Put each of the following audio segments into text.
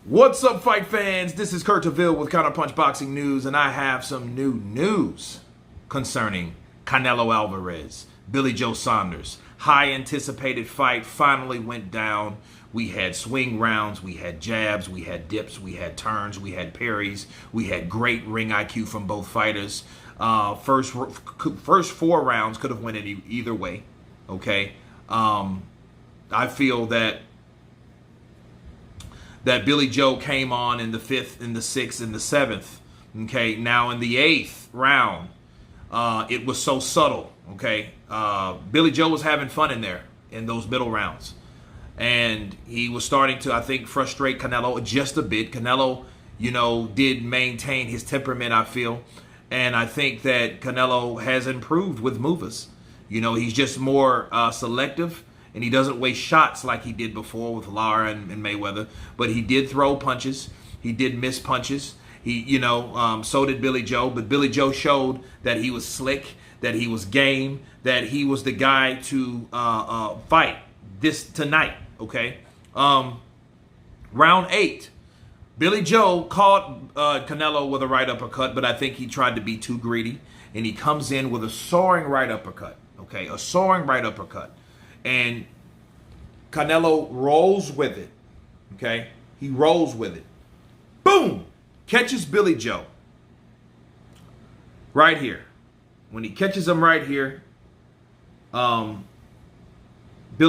What's up, fight fans? This is Kurt DeVille with Counterpunch Boxing News, and I have some new news concerning Canelo Alverez, Billy Joe Saunders. High anticipated fight finally went down. We had swing rounds, we had jabs, we had dips, we had turns, we had parries, we had great ring IQ from both fighters. First 4 rounds could have went either way. Okay, I feel that Billy Joe came on in the 5th, in the 6th, and the 7th. Okay, now in the 8th round, it was so subtle. Okay, Billy Joe was having fun in there in those middle rounds, and he was starting to, I think, frustrate Canelo just a bit. Canelo, did maintain his temperament, I feel, and I think that Canelo has improved with movers. He's just more selective. And he doesn't waste shots like he did before with Lara and Mayweather. But he did throw punches. He did miss punches. So did Billy Joe. But Billy Joe showed that he was slick, that he was game, that he was the guy to fight this tonight. Okay. Round 8. Billy Joe caught Canelo with a right uppercut, but I think he tried to be too greedy. And he comes in with a soaring right uppercut. Okay, a soaring right uppercut. And Canelo rolls with it, okay? He rolls with it. Boom! Catches Billy Joe right here. When he catches him right here, Billy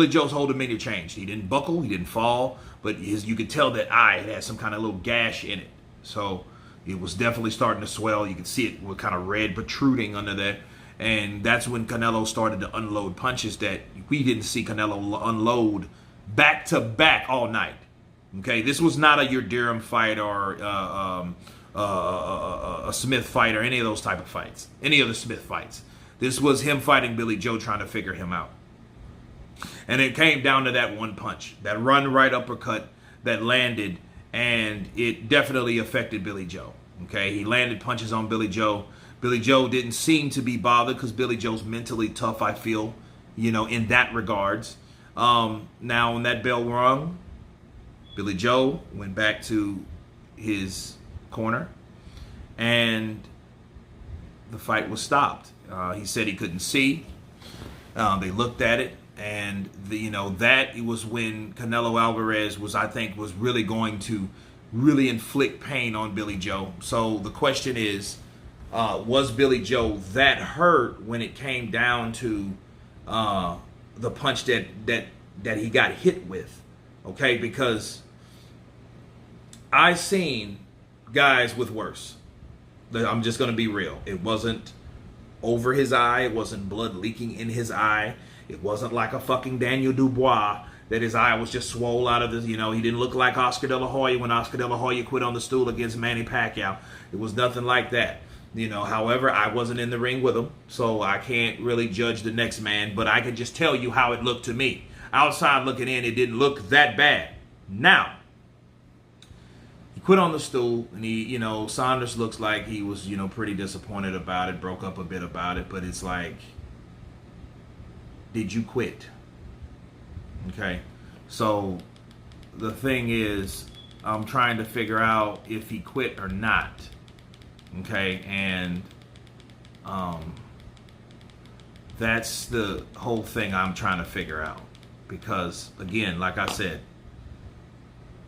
Joe's whole demeanor changed. He didn't buckle, he didn't fall, but you could tell that eye had some kind of little gash in it. So it was definitely starting to swell. You could see it with kind of red protruding under there. And that's when Canelo started to unload punches that we didn't see Canelo unload back to back all night. Okay, this was not a Yildirim fight or a Smith fight or any of those type of fights, any of the Smith fights. This was him fighting Billy Joe, trying to figure him out. And it came down to that one punch, that run right uppercut that landed, and it definitely affected Billy Joe. Okay, he landed punches on Billy Joe. Billy Joe didn't seem to be bothered because Billy Joe's mentally tough, I feel, in that regards. Now, when that bell rung, Billy Joe went back to his corner, and the fight was stopped. He said he couldn't see. They looked at it, and that was when Canelo Alverez was really going to really inflict pain on Billy Joe. So the question is, was Billy Joe that hurt when it came down to the punch that he got hit with? Okay, because I've seen guys with worse. I'm just going to be real. It wasn't over his eye. It wasn't blood leaking in his eye. It wasn't like a fucking Daniel Dubois that his eye was just swole out of this. He didn't look like Oscar De La Hoya when Oscar De La Hoya quit on the stool against Manny Pacquiao. It was nothing like that. However, I wasn't in the ring with him, so I can't really judge the next man, but I can just tell you how it looked to me. Outside looking in, it didn't look that bad. Now, he quit on the stool, and Saunders looks like he was, pretty disappointed about it, broke up a bit about it, but it's like, did you quit? Okay, so the thing is, I'm trying to figure out if he quit or not. Okay, and that's the whole thing I'm trying to figure out. Because, again, like I said,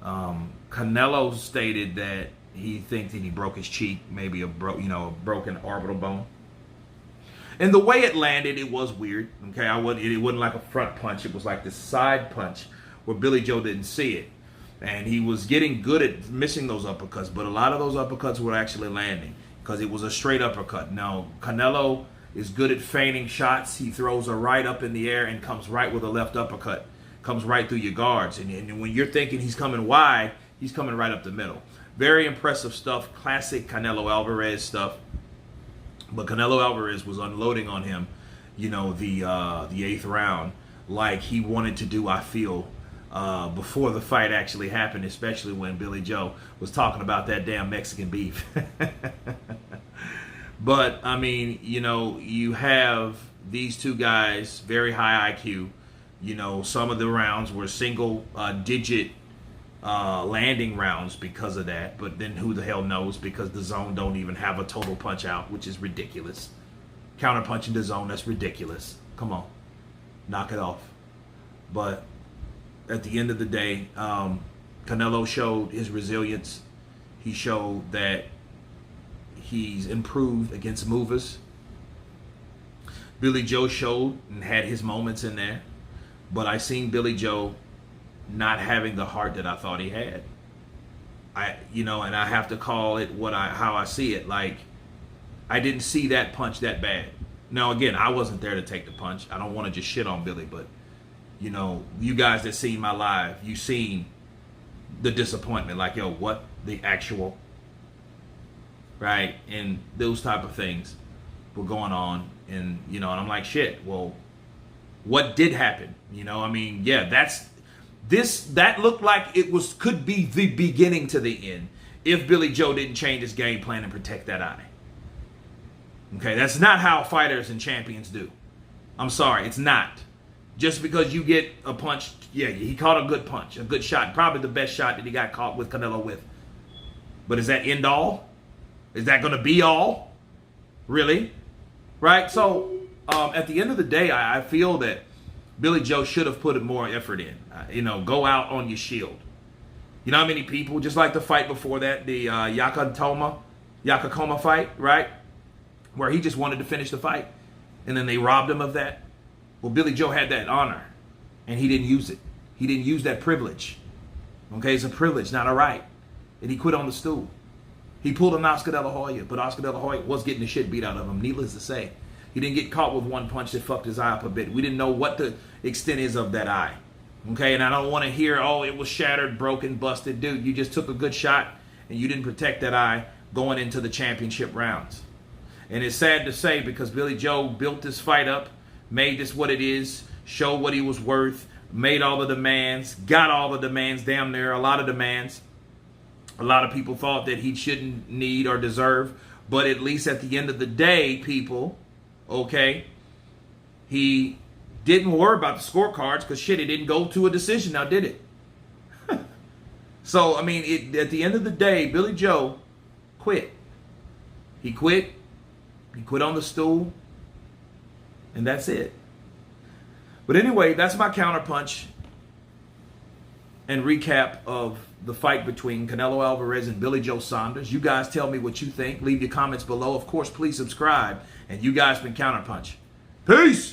Canelo stated that he thinks that he broke his cheek, maybe a broken orbital bone. And the way it landed, it was weird. Okay, it wasn't like a front punch. It was like this side punch where Billy Joe didn't see it. And he was getting good at missing those uppercuts, but a lot of those uppercuts were actually landing because it was a straight uppercut. Now, Canelo is good at feigning shots. He throws a right up in the air and comes right with a left uppercut. Comes right through your guards. And when you're thinking he's coming wide, he's coming right up the middle. Very impressive stuff. Classic Canelo Alverez stuff. But Canelo Alverez was unloading on him, the 8th round like he wanted to do, I feel, before the fight actually happened, especially when Billy Joe was talking about that damn Mexican beef. But, I mean, you have these two guys, very high IQ. Some of the rounds were single digit landing rounds because of that. But then who the hell knows, because the zone don't even have a total punch out, which is ridiculous. Counterpunching the zone, that's ridiculous. Come on. Knock it off. But at the end of the day, Canelo showed his resilience. He showed that he's improved against movers. Billy Joe showed and had his moments in there. But I seen Billy Joe not having the heart that I thought he had. And I have to call it how I see it. Like, I didn't see that punch that bad. Now, again, I wasn't there to take the punch. I don't want to just shit on Billy, but, you guys that seen my live, you seen the disappointment. Like, yo, what the actual, right? And those type of things were going on. And, and I'm like, shit, well, what did happen? That looked like could be the beginning to the end if Billy Joe didn't change his game plan and protect that eye. Okay, that's not how fighters and champions do. I'm sorry, it's not. Just because you get a punch, yeah, he caught a good punch, a good shot, probably the best shot that he got caught with Canelo with. But is that end all? Is that going to be all? Really? Right? So, at the end of the day, I feel that Billy Joe should have put more effort in. Go out on your shield. You know how many people, just like the fight before that, the Yakakoma fight, right? Where he just wanted to finish the fight. And then they robbed him of that. Well, Billy Joe had that honor. And he didn't use it. He didn't use that privilege. Okay, it's a privilege, not a right. And he quit on the stool. He pulled an Oscar De La Hoya, but Oscar De La Hoya was getting the shit beat out of him, needless to say. He didn't get caught with one punch that fucked his eye up a bit. We didn't know what the extent is of that eye. Okay, and I don't want to hear, oh, it was shattered, broken, busted. Dude, you just took a good shot and you didn't protect that eye going into the championship rounds. And it's sad to say, because Billy Joe built this fight up, made this what it is, showed what he was worth, made all the demands, got all the demands, damn near a lot of demands. A lot of people thought that he shouldn't need or deserve, but at least at the end of the day, people, okay, he didn't worry about the scorecards, because shit, it didn't go to a decision now, did it? So, at the end of the day, Billy Joe quit. He quit. He quit on the stool. And that's it. But anyway, that's my counterpunch and recap of the fight between Canelo Alverez and Billy Joe Saunders. You guys tell me what you think. Leave your comments below. Of course, please subscribe. And you guys been Counterpunch. Peace!